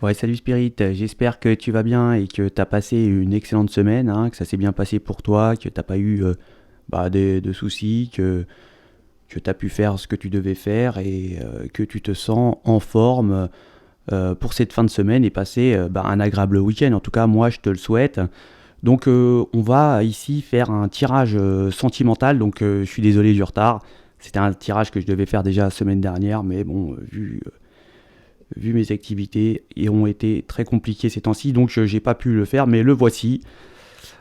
Ouais, salut Spirit, j'espère que tu vas bien et que tu as passé une excellente semaine, hein, que ça s'est bien passé pour toi, que tu n'as pas eu de soucis, que tu as pu faire ce que tu devais faire et que tu te sens en forme pour cette fin de semaine et passer un agréable week-end. En tout cas, moi, je te le souhaite. Donc, on va ici faire un tirage sentimental, donc je suis désolé du retard. C'était un tirage que je devais faire déjà la semaine dernière, mais bon, vu mes activités et ont été très compliquées ces temps-ci, donc j'ai pas pu le faire, mais le voici.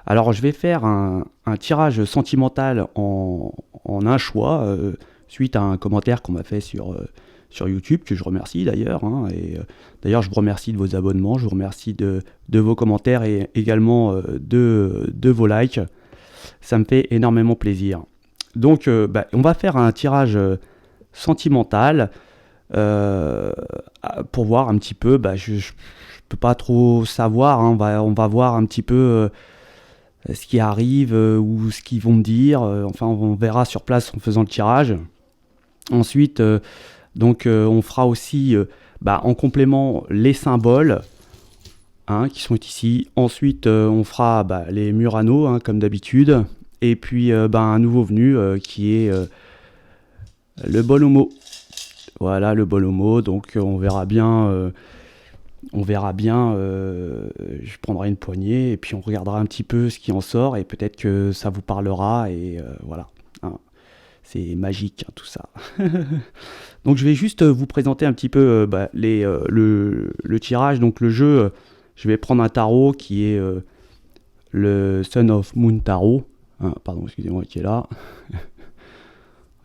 Alors je vais faire un tirage sentimental en un choix, suite à un commentaire qu'on m'a fait sur YouTube, que je remercie d'ailleurs, hein, et d'ailleurs je vous remercie de vos abonnements, je vous remercie de vos commentaires et également de vos likes, ça me fait énormément plaisir. Donc on va faire un tirage sentimental, euh, pour voir un petit peu, je peux pas trop savoir, hein, on va voir un petit peu ce qui arrive ou ce qu'ils vont me dire, enfin on verra sur place en faisant le tirage. Ensuite, on fera aussi en complément les symboles, hein, qui sont ici. Ensuite, on fera les Murano, hein, comme d'habitude, et puis un nouveau venu qui est le Bolomo. Voilà, le Bolomo, donc on verra bien, je prendrai une poignée et puis on regardera un petit peu ce qui en sort et peut-être que ça vous parlera et voilà, hein. C'est magique, hein, tout ça. Donc je vais juste vous présenter un petit peu le tirage. Donc le jeu, je vais prendre un tarot qui est le Sun of Moon Tarot, hein, pardon, excusez-moi, qui est là.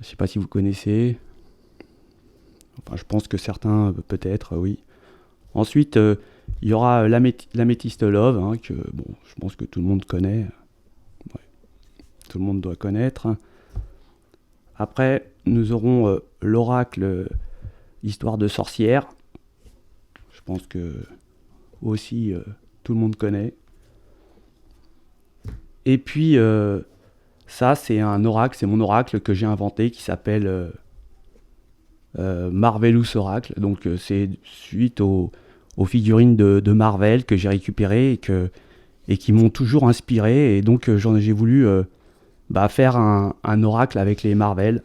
Je sais pas si vous connaissez. Enfin, je pense que certains, peut-être, oui. Ensuite, il y aura l'Améthyste Love, hein, que je pense que tout le monde connaît. Ouais, tout le monde doit connaître. Après, nous aurons l'Oracle Histoire de sorcière. Je pense que aussi tout le monde connaît. Et puis, ça, c'est un oracle, c'est mon oracle que j'ai inventé qui s'appelle Marvelous Oracle. Donc, c'est suite aux figurines de Marvel que j'ai récupérées et qui m'ont toujours inspiré. Et donc, j'ai voulu faire un oracle avec les Marvel.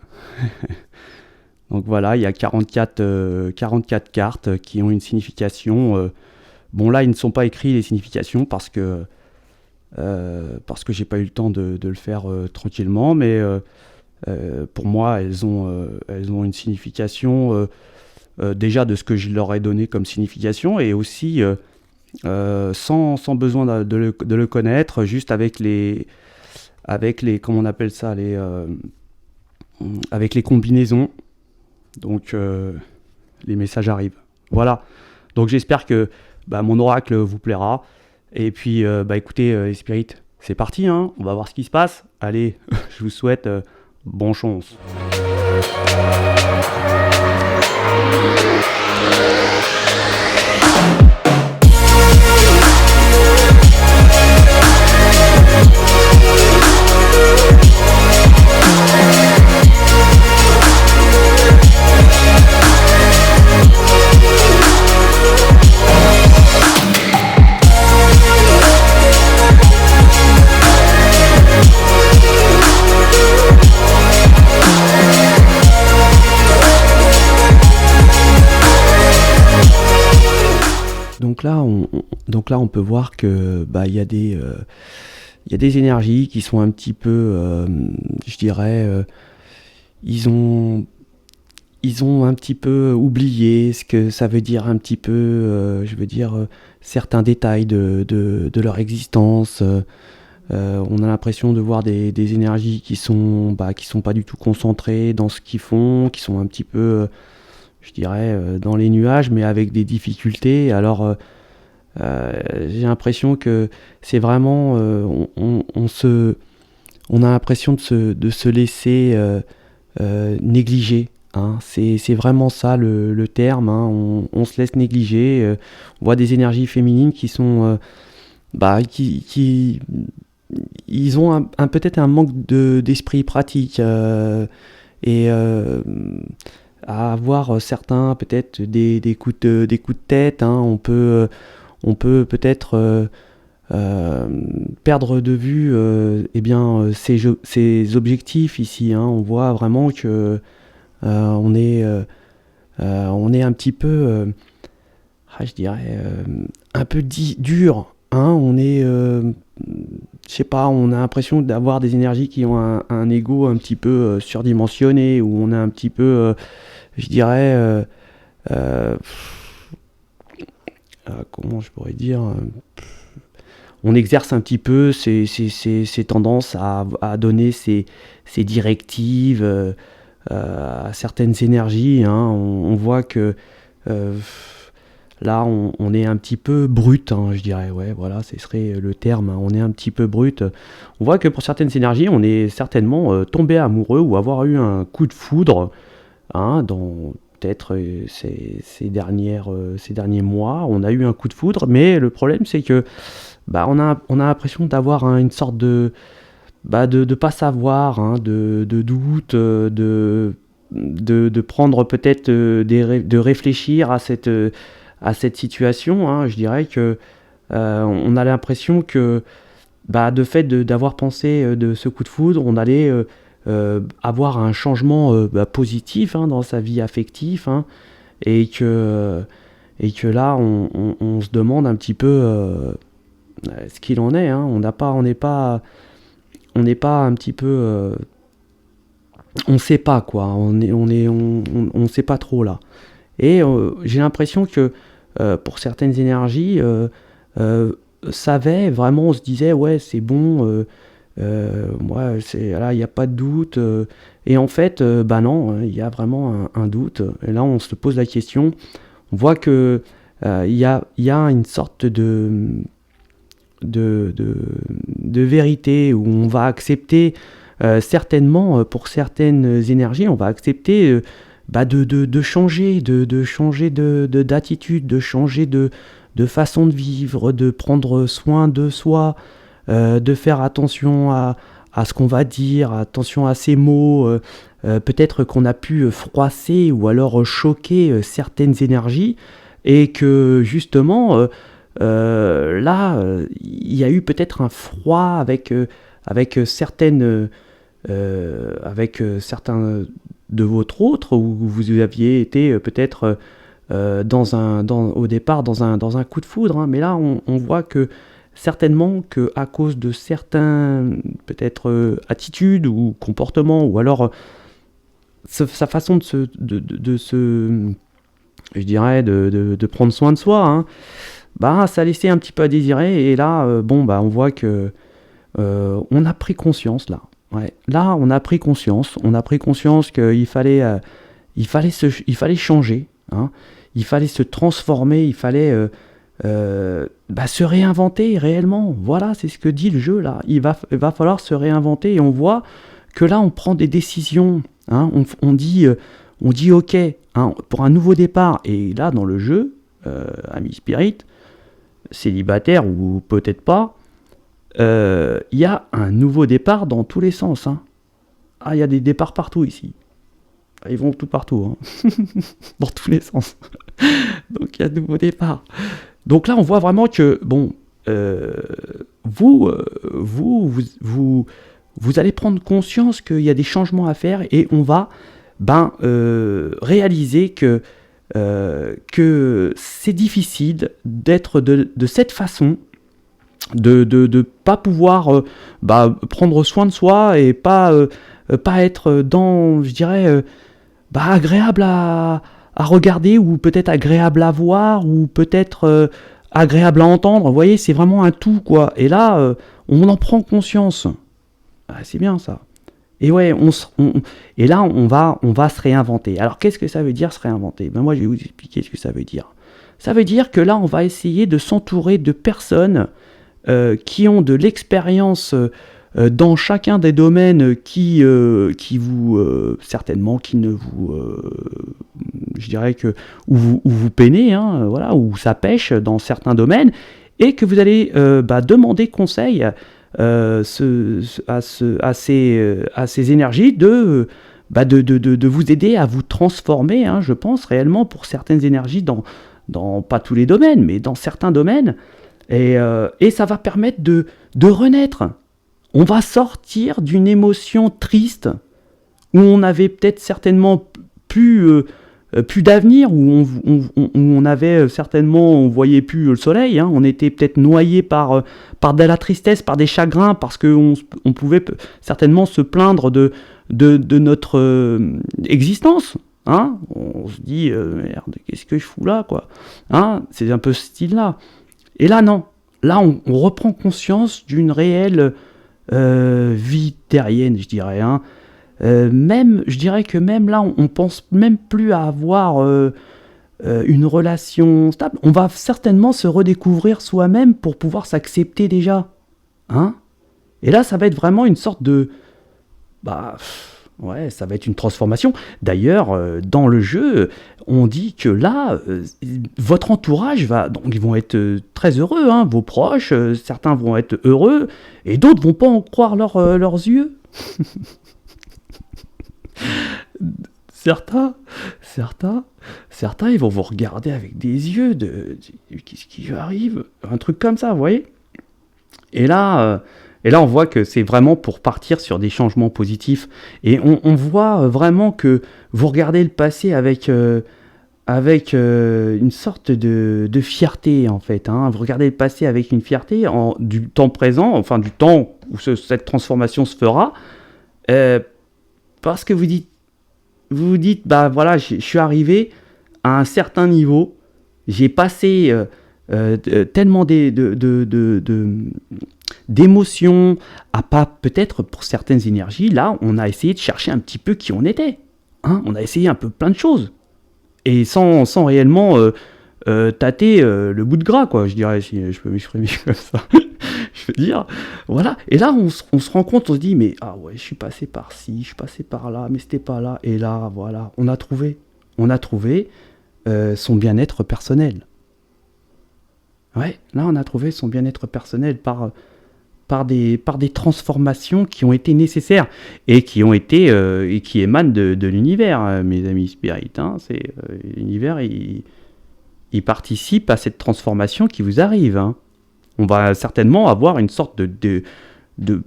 Donc voilà, il y a 44 cartes qui ont une signification. Bon, là, ils ne sont pas écrits les significations parce que j'ai pas eu le temps de le faire tranquillement. Mais pour moi, elles ont une signification déjà de ce que je leur ai donné comme signification et aussi sans besoin de le connaître, juste avec les comment on appelle ça, avec les combinaisons. Donc les messages arrivent. Voilà. Donc j'espère que mon oracle vous plaira. Et puis écoutez, les spirites, c'est parti, hein, on va voir ce qui se passe. Allez, je vous souhaite bonne chance. Donc là, on peut voir que il y a des énergies qui sont un petit peu, je dirais, ils ont un petit peu oublié ce que ça veut dire un petit peu, je veux dire, certains détails de leur existence. On a l'impression de voir des énergies qui sont pas du tout concentrées dans ce qu'ils font, qui sont un petit peu, je dirais, dans les nuages, mais avec des difficultés. Alors, j'ai l'impression que c'est vraiment, on a l'impression de se laisser négliger. Hein. C'est vraiment ça le terme. Hein. On se laisse négliger. On voit des énergies féminines qui sont, qui ils ont peut-être un manque d'esprit pratique et à avoir certains, peut-être des coups de tête, hein. On peut peut-être perdre de vue ses objectifs ici, hein. On voit vraiment que on est un petit peu, je dirais, un peu dur, hein. Je sais pas, on a l'impression d'avoir des énergies qui ont un ego un petit peu surdimensionné, où on a un petit peu, je dirais, euh, comment je pourrais dire, on exerce un petit peu ces tendances à donner ces directives à certaines énergies, hein. On voit que euh, là, on est un petit peu brut, hein, je dirais. Ouais, voilà, ce serait le terme, hein. On est un petit peu brut. On voit que pour certaines énergies, on est certainement tombé amoureux ou avoir eu un coup de foudre, hein, dans peut-être ces derniers mois. On a eu un coup de foudre, mais le problème, c'est que on a l'impression d'avoir, hein, une sorte de pas savoir, hein, de doute, de prendre peut-être de réfléchir à cette situation, hein. Je dirais que on a l'impression que de fait d'avoir pensé de ce coup de foudre, on allait avoir un changement positif, hein, dans sa vie affective, hein, et que là on se demande un petit peu ce qu'il en est, hein. On n'est pas un petit peu, on sait pas quoi, on sait pas trop là. Et j'ai l'impression que pour certaines énergies, savait vraiment, on se disait ouais c'est bon, ouais, là il n'y a pas de doute, et en fait non, il y a vraiment un doute, et là on se pose la question, on voit que il y a une sorte de vérité où on va accepter, certainement, pour certaines énergies, on va accepter de changer, de changer d'attitude, de changer de façon de vivre, de prendre soin de soi, de faire attention à ce qu'on va dire, attention à ses mots. Peut-être qu'on a pu froisser ou alors choquer certaines énergies, et que justement là, il y a eu peut-être un froid avec certains de votre autre, où vous aviez été peut-être au départ dans un coup de foudre, hein. Mais là, on voit que certainement que à cause de certains peut-être attitudes ou comportements, ou alors sa façon de se, je dirais, de prendre soin de soi, hein, ça laissait un petit peu à désirer. Et là, on voit que on a pris conscience là. Ouais. Là, on a pris conscience qu'il fallait, il fallait changer, hein. Il fallait se transformer, il fallait se réinventer réellement. Voilà, c'est ce que dit le jeu là. Il va falloir se réinventer, et on voit que là, on prend des décisions, hein. On dit ok, hein, pour un nouveau départ. Et là, dans le jeu, Ami Spirit, célibataire ou peut-être pas, il y a un nouveau départ dans tous les sens, hein. Il y a des départs partout ici. Ils vont tout partout, hein. Dans tous les sens. Donc il y a de nouveaux départs. Donc là, on voit vraiment que, vous allez prendre conscience qu'il y a des changements à faire, et on va réaliser que c'est difficile d'être de cette façon, de pas pouvoir prendre soin de soi, et pas être dans, je dirais, agréable à regarder, ou peut-être agréable à voir, ou peut-être agréable à entendre. Vous voyez, c'est vraiment un tout, quoi. Et là, on en prend conscience. C'est bien ça. Et ouais, et là, on va se réinventer. Alors, qu'est-ce que ça veut dire, se réinventer ? Moi, je vais vous expliquer ce que ça veut dire. Ça veut dire que là, on va essayer de s'entourer de personnes qui ont de l'expérience dans chacun des domaines qui vous certainement qui ne vous je dirais que où vous peinez, hein, voilà, où ça pêche dans certains domaines, et que vous allez demander conseil à ces énergies de vous aider à vous transformer, hein, je pense, réellement, pour certaines énergies, dans pas tous les domaines, mais dans certains domaines. Et ça va permettre de renaître. On va sortir d'une émotion triste, où on avait peut-être certainement plus d'avenir, où on avait certainement, on voyait plus le soleil, hein, on était peut-être noyé par de la tristesse, par des chagrins, parce qu'on pouvait certainement se plaindre de notre existence. Hein, on se dit, merde, qu'est-ce que je fous là, quoi, hein, c'est un peu ce style-là. Et là, non. Là, on reprend conscience d'une réelle vie terrienne, je dirais, hein. Je dirais que même là, on pense même plus à avoir une relation stable. On va certainement se redécouvrir soi-même pour pouvoir s'accepter déjà. Hein, et là, ça va être vraiment une sorte de... Ouais, ça va être une transformation. D'ailleurs, dans le jeu, on dit que là, votre entourage va... Donc, ils vont être très heureux, hein, vos proches, certains vont être heureux, et d'autres vont pas en croire leurs yeux. Certains, ils vont vous regarder avec des yeux de qu'est-ce qui arrive, un truc comme ça, vous voyez. Et là, on voit que c'est vraiment pour partir sur des changements positifs. Et on voit vraiment que vous regardez le passé avec une sorte de fierté, en fait. Hein. Vous regardez le passé avec une fierté du temps présent, enfin du temps où cette transformation se fera, parce que vous vous dites, bah voilà, je suis arrivé à un certain niveau, j'ai passé tellement d'émotions, à pas peut-être pour certaines énergies, là on a essayé de chercher un petit peu qui on était, hein, on a essayé un peu plein de choses, et sans réellement tâter le bout de gras, quoi, je dirais, si je peux m'exprimer comme ça. Je veux dire, voilà. Et là, on se rend compte, on se dit, mais ah ouais, je suis passé par ci, je suis passé par là, mais c'était pas là. Et là, voilà, on a trouvé son bien-être personnel. Ouais, là, on a trouvé son bien-être personnel par des transformations qui ont été nécessaires et qui émanent de l'univers, mes amis spirites. Hein. L'univers, il participe à cette transformation qui vous arrive. Hein. On va certainement avoir une sorte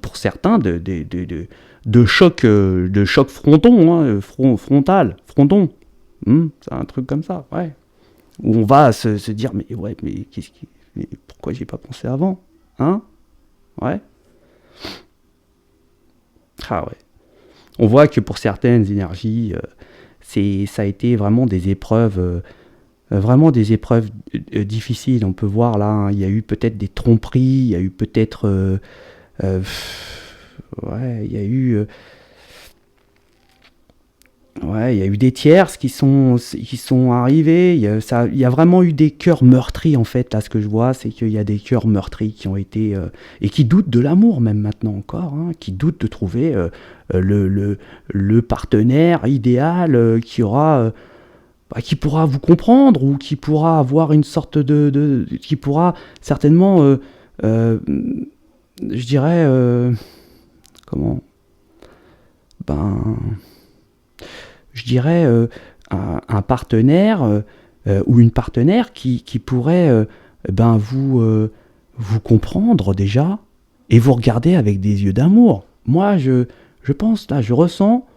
pour certains, de choc fronton, hein, frontal. C'est un truc comme ça, ouais. Où on va se dire, mais pourquoi j'ai pas pensé avant, hein, ouais. Ah ouais. On voit que pour certaines énergies, ça a été vraiment des épreuves. Vraiment des épreuves difficiles. On peut voir là, hein, il y a eu peut-être des tromperies, il y a eu peut-être... il y a eu... il y a eu des tierces qui sont arrivés. Il y a vraiment eu des cœurs meurtris, en fait. Là, ce que je vois, c'est qu'il y a des cœurs meurtris qui ont été... et qui doutent de l'amour, même maintenant encore. Hein, qui doutent de trouver le partenaire idéal qui aura... qui pourra vous comprendre, ou qui pourra avoir une sorte qui pourra certainement, je dirais, je dirais un partenaire ou une partenaire qui pourrait vous comprendre déjà, et vous regarder avec des yeux d'amour. Moi, je pense, là, je ressens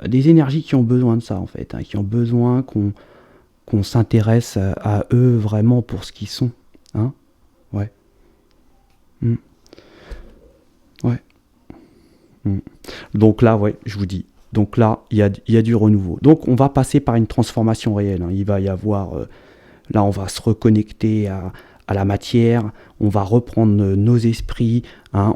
des énergies qui ont besoin de ça, en fait, hein, qui ont besoin qu'on s'intéresse à eux vraiment pour ce qu'ils sont, hein, ouais. Ouais. Donc là, ouais, je vous dis, donc là, il y a du renouveau. Donc on va passer par une transformation réelle, hein. Il va y avoir, là, on va se reconnecter à la matière, on va reprendre nos esprits, hein,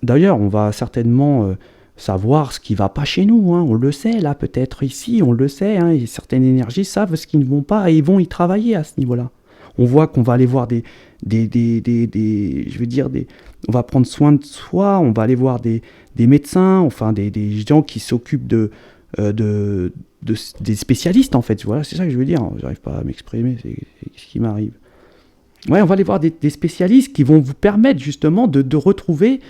d'ailleurs, on va certainement... savoir ce qui ne va pas chez nous, hein. On le sait, là, peut-être ici, on le sait, hein, et certaines énergies savent ce qui ne vont pas, et ils vont y travailler à ce niveau-là. On voit qu'on va aller voir on va prendre soin de soi, on va aller voir des médecins, enfin des gens qui s'occupent des spécialistes, en fait. Voilà, c'est ça que je veux dire. J'arrive pas à m'exprimer, c'est ce qui m'arrive. Ouais, on va aller voir des spécialistes qui vont vous permettre justement de retrouver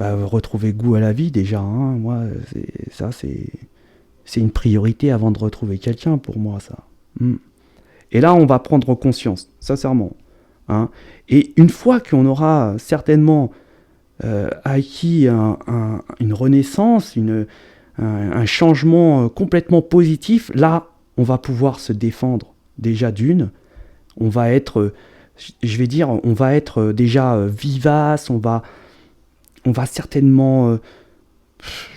retrouver goût à la vie déjà, hein. Moi, c'est une priorité avant de retrouver quelqu'un pour moi, ça. Mm. Et là, on va prendre conscience, sincèrement, hein. Et une fois qu'on aura certainement acquis une renaissance, un changement complètement positif, là, on va pouvoir se défendre déjà d'une. On va être, je vais dire, on va être déjà vivace, on va certainement,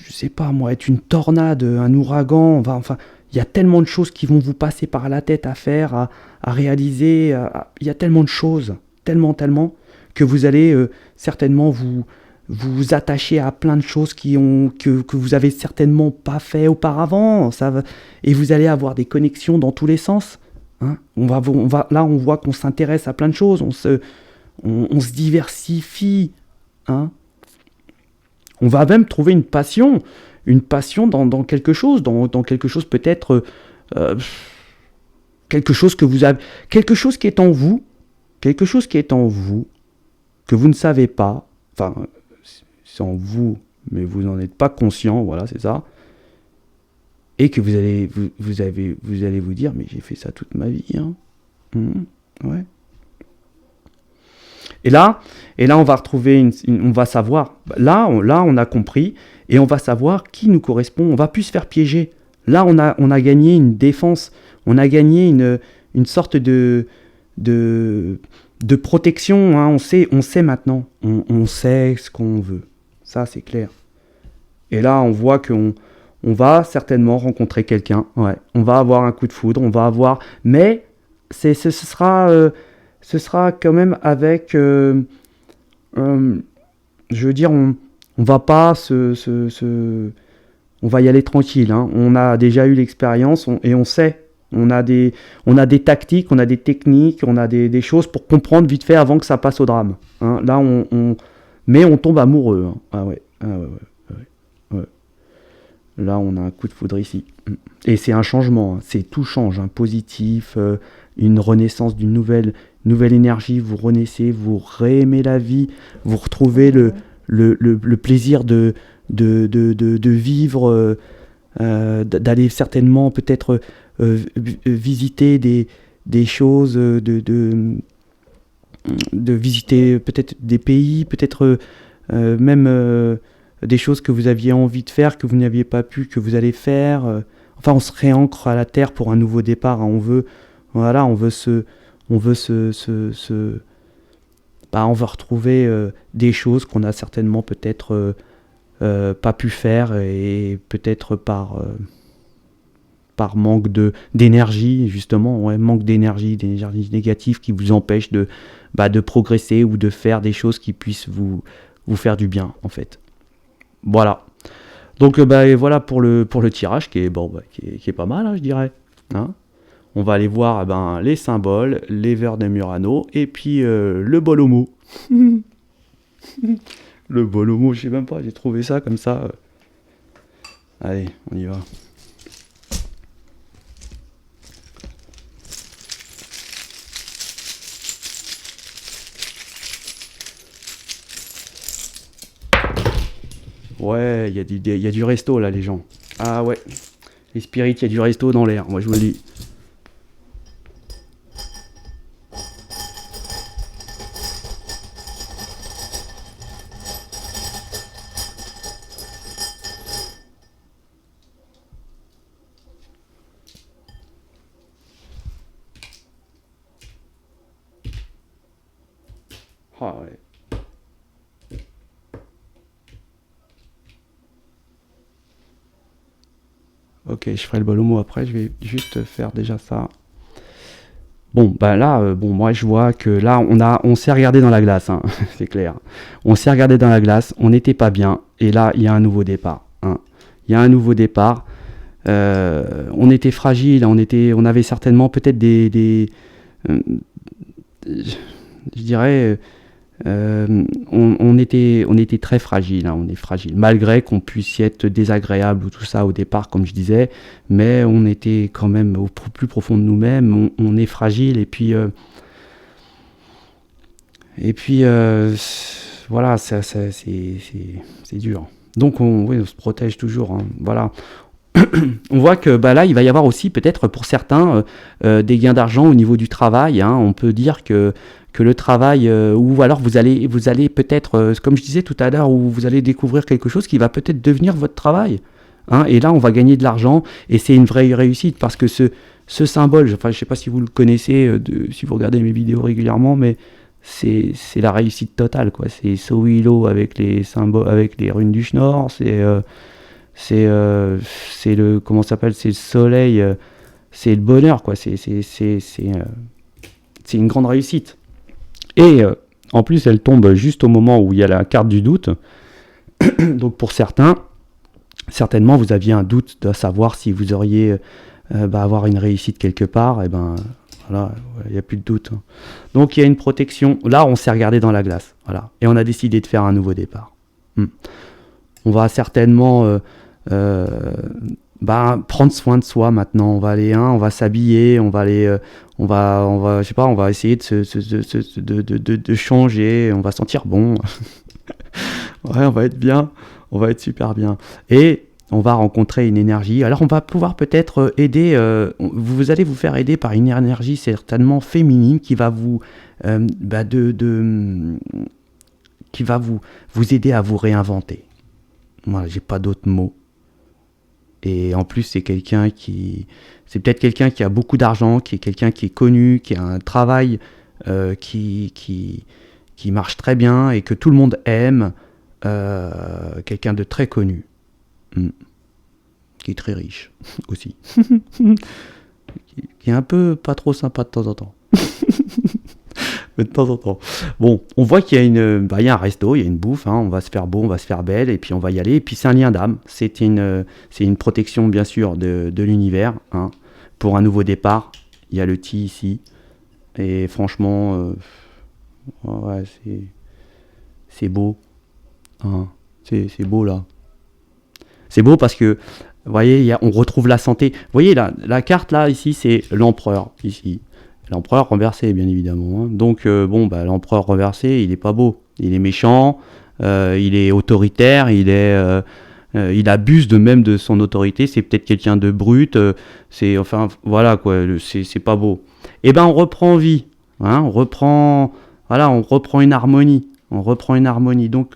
je sais pas moi, être une tornade, un ouragan, enfin, il y a tellement de choses qui vont vous passer par la tête à faire, à réaliser, il y a tellement de choses, tellement, que vous allez certainement vous attacher à plein de choses que vous avez certainement pas fait auparavant, et vous allez avoir des connexions dans tous les sens. Hein. Là, on voit qu'on s'intéresse à plein de choses, on se diversifie. Hein. On va même trouver une passion dans quelque chose, dans quelque chose peut-être, quelque chose que vous avez, quelque chose qui est en vous, que vous ne savez pas, enfin, c'est en vous, mais vous n'en êtes pas conscient, voilà, c'est ça, et que vous allez vous dire, mais j'ai fait ça toute ma vie, hein. Ouais. Et là, on va retrouver, on va savoir. Là, on a compris et on va savoir qui nous correspond. On va plus se faire piéger. Là, on a gagné une défense. On a gagné une sorte de protection. Hein. On sait maintenant. On sait ce qu'on veut. Ça, c'est clair. Et là, on voit qu'on va certainement rencontrer quelqu'un. Ouais. On va avoir un coup de foudre. Mais ce sera quand même avec, je veux dire, on va pas on va y aller tranquille, hein. On a déjà eu l'expérience et on sait, on a des tactiques, on a des techniques, on a des choses pour comprendre vite fait avant que ça passe au drame, hein. Là, mais on tombe amoureux, hein. Ah ouais. Là, on a un coup de foudre ici. Et c'est un changement, hein. Tout change, hein. Positif, une renaissance d'une nouvelle énergie, vous renaissez, vous réaimez la vie, vous retrouvez le plaisir de vivre, d'aller certainement peut-être visiter des choses, de visiter peut-être des pays, peut-être même des choses que vous aviez envie de faire, que vous n'aviez pas pu, que vous allez faire. Enfin, on se réancre à la terre pour un nouveau départ, hein. On veut on veut retrouver des choses qu'on a certainement peut-être pas pu faire, et peut-être par manque d'énergie, justement, ouais, manque d'énergie négative qui vous empêche de progresser ou de faire des choses qui puissent vous faire du bien, en fait. Voilà. Donc voilà pour le tirage qui est pas mal, hein, je dirais. Hein. On va aller voir les symboles, les vers de Murano, et puis le bolomo. Le bolomo, je sais même pas, j'ai trouvé ça comme ça. Allez, on y va. Ouais, il y a du resto là, les gens. Ah ouais, les spirites, il y a du resto dans l'air, moi je vous le dis. Ah ouais. Ok, je ferai le bolomo après, je vais juste faire déjà ça. Bon, là, moi je vois que là, on s'est regardé dans la glace, hein, c'est clair. On s'est regardé dans la glace, on n'était pas bien, et là, il y a un nouveau départ. Hein. Il y a un nouveau départ. On était fragile, on avait certainement peut-être je dirais, on était très fragile, hein, on est fragile, malgré qu'on puisse y être désagréable ou tout ça au départ, comme je disais, mais on était quand même au plus profond de nous-mêmes, on est fragile, et puis voilà, c'est dur. Donc oui, on se protège toujours, hein, voilà. On voit que bah, là, il va y avoir aussi peut-être pour certains des gains d'argent au niveau du travail, hein. On peut dire que le travail, ou alors vous allez peut-être, comme je disais tout à l'heure, où vous allez découvrir quelque chose qui va peut-être devenir votre travail, hein. Et là, on va gagner de l'argent et c'est une vraie réussite parce que ce symbole, enfin, je ne sais pas si vous le connaissez, si vous regardez mes vidéos régulièrement, mais c'est la réussite totale, quoi. C'est Sowilo avec les symboles, avec les runes du Schnorr, c'est le, comment ça s'appelle, c'est le soleil, c'est le bonheur, quoi. C'est une grande réussite. Et en plus, elle tombe juste au moment où il y a la carte du doute. Donc pour certains, certainement vous aviez un doute de savoir si vous auriez avoir une réussite quelque part. Et ben voilà, il n'y a plus de doute, hein. Donc il y a une protection. Là, on s'est regardé dans la glace, voilà, et on a décidé de faire un nouveau départ. On va certainement prendre soin de soi maintenant. On va aller, on va s'habiller, on va aller, on va, je sais pas, on va essayer de changer. On va sentir bon. Ouais, on va être bien, on va être super bien. Et on va rencontrer une énergie. Alors on va pouvoir peut-être aider, vous allez vous faire aider par une énergie certainement féminine qui va vous, qui va vous aider à vous réinventer. Voilà, j'ai pas d'autres mots. Et en plus, c'est peut-être quelqu'un qui a beaucoup d'argent, qui est quelqu'un qui est connu, qui a un travail qui marche très bien et que tout le monde aime, quelqu'un de très connu, qui est très riche aussi, qui est un peu pas trop sympa de temps en temps. Mais de temps en temps. Bon, on voit qu'il y a un resto, il y a une bouffe, hein, on va se faire beau, on va se faire belle, et puis on va y aller. Et puis c'est un lien d'âme, c'est une protection bien sûr de l'univers, hein. Pour un nouveau départ, il y a le Ti ici, et franchement, ouais, c'est beau, hein. C'est beau là. C'est beau parce que, vous voyez, on retrouve la santé. Vous voyez, la carte là, ici, c'est l'empereur, ici. L'empereur renversé, bien évidemment, hein. Donc, l'empereur renversé, il est pas beau. Il est méchant, il est autoritaire, il abuse même de son autorité. C'est peut-être quelqu'un de brut. Voilà, quoi, c'est pas beau. Et ben, on reprend vie, hein, on reprend une harmonie. Donc,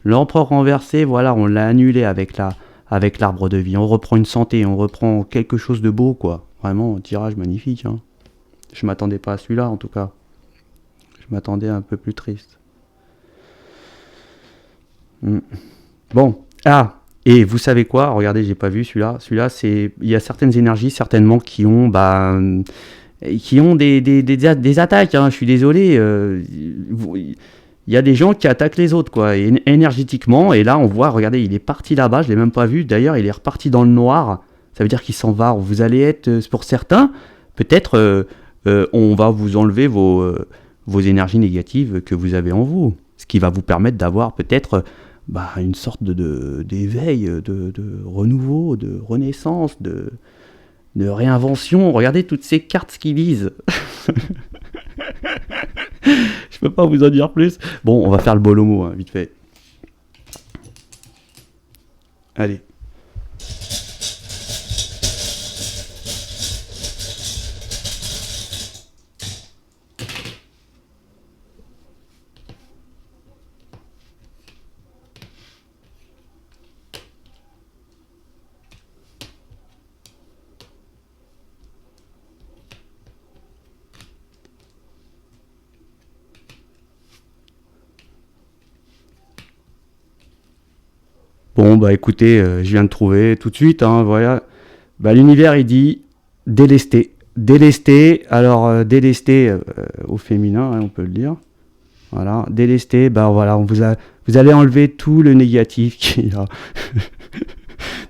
l'empereur renversé, voilà, on l'a annulé avec l'arbre de vie. On reprend une santé, on reprend quelque chose de beau, quoi. Vraiment, un tirage magnifique, hein. Je m'attendais pas à celui-là, en tout cas. Je m'attendais un peu plus triste. Bon. Ah, et vous savez quoi? Regardez, j'ai pas vu celui-là. Celui-là, il y a certaines énergies, certainement, qui ont des attaques, hein. Je suis désolé. Il y a des gens qui attaquent les autres, quoi, énergétiquement. Et là, on voit, regardez, il est parti là-bas. Je l'ai même pas vu. D'ailleurs, il est reparti dans le noir. Ça veut dire qu'il s'en va. Vous allez être, pour certains, peut-être... on va vous enlever vos énergies négatives que vous avez en vous, ce qui va vous permettre d'avoir peut-être une sorte d'éveil, de renouveau, de renaissance, de réinvention. Regardez toutes ces cartes ce qu'ils disent. Je peux pas vous en dire plus. Bon, on va faire le bolomo, hein, vite fait. Allez. Bon, écoutez, je viens de trouver tout de suite, hein, voilà. L'univers, il dit délester. Délester, alors délester au féminin, hein, on peut le dire. Voilà, délester, voilà, vous allez enlever tout le négatif qu'il y a.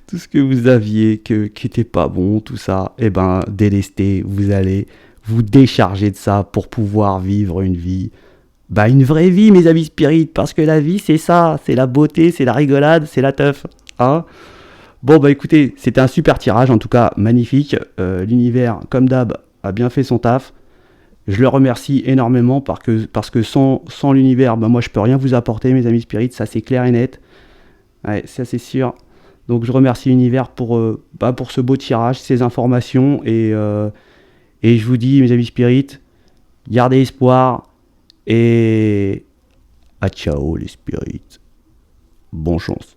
Tout ce que vous aviez, qui n'était pas bon, tout ça, délester, vous allez vous décharger de ça pour pouvoir vivre une vie. Une vraie vie, mes amis spirites, parce que la vie, c'est ça, c'est la beauté, c'est la rigolade, c'est la teuf, hein. Bon, écoutez, c'était un super tirage, en tout cas, magnifique. L'univers, comme d'hab, a bien fait son taf. Je le remercie énormément parce que sans l'univers, bah, moi je peux rien vous apporter, mes amis spirites, ça c'est clair et net. Ouais, ça c'est sûr. Donc je remercie l'univers pour ce beau tirage, ces informations, et je vous dis, mes amis spirites, gardez espoir, et à ciao les spirites. Bonne chance.